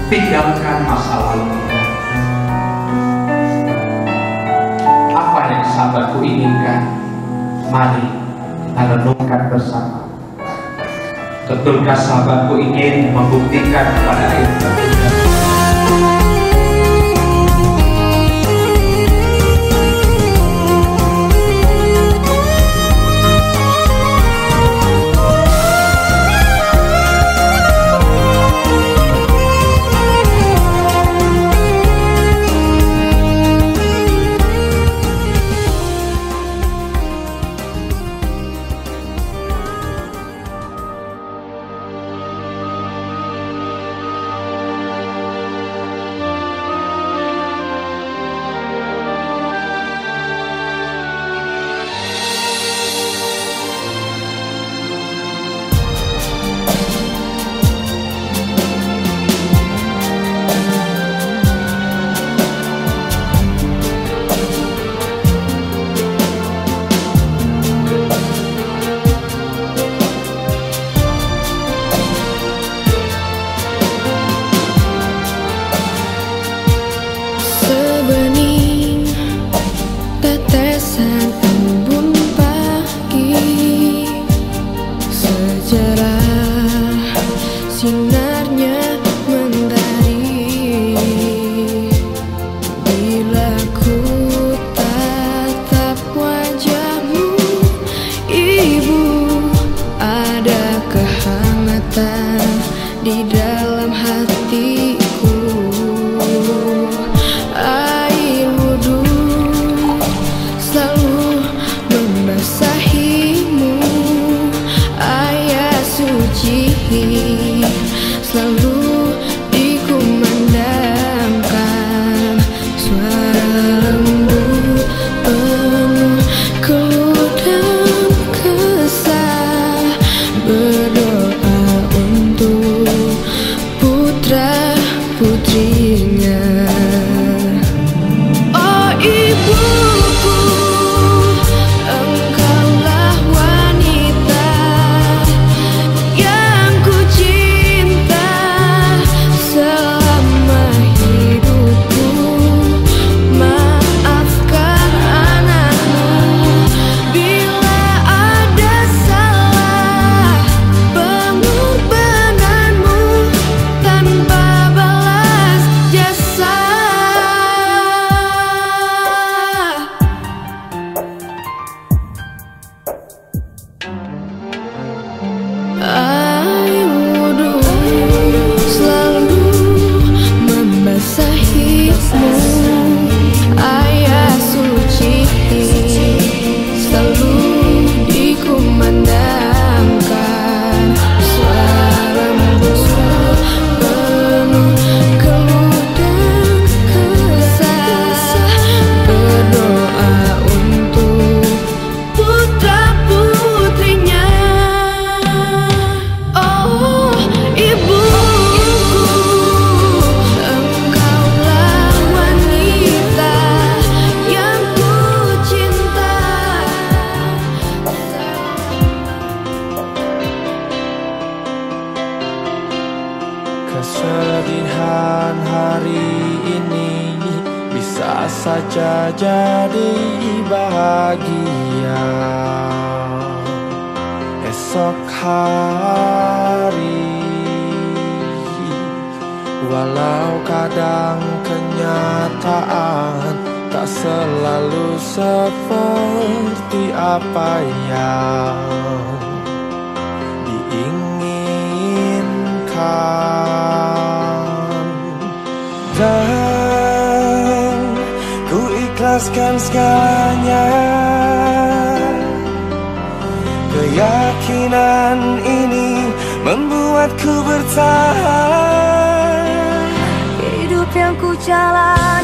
tinggalkan masa lalu kita. Apa yang sahabatku inginkan, mari kita renungkan bersama. Betulkah sahabatku ingin membuktikan kepada ayat tertulis? Sinarnya mentari, bila ku tatap wajahmu, Ibu, ada kehangatan di dalam hatiku. Air wudhu selalu membasahimu, ayat suci selalu dikumandangkan. Suara lembut penuh keluh dan kesah, berdoa untuk putra putrinya. Oh Ibuku, engkaulah wanita yang ku cinta selama hidupku. Maafkan anakmu bila ada salah, pengorbananmu tanpa balas jasa. Air wudhu selalu membasahimu, ayat suci selalu dikumandangkan. Suara lembut penuh keluh dan kesah, berdoa untuk putra putrinya. Oh Ibuku, engkaulah wanita yang ku cinta. Kesedihan hari ini bisa saja jadi bahagia esok hari. Walau kadang kenyataan tak selalu seperti apa yang diinginkan, dan ku ikhlaskan segalanya. Keyakinan ini membuatku bertahan. Hidup yang ku jalani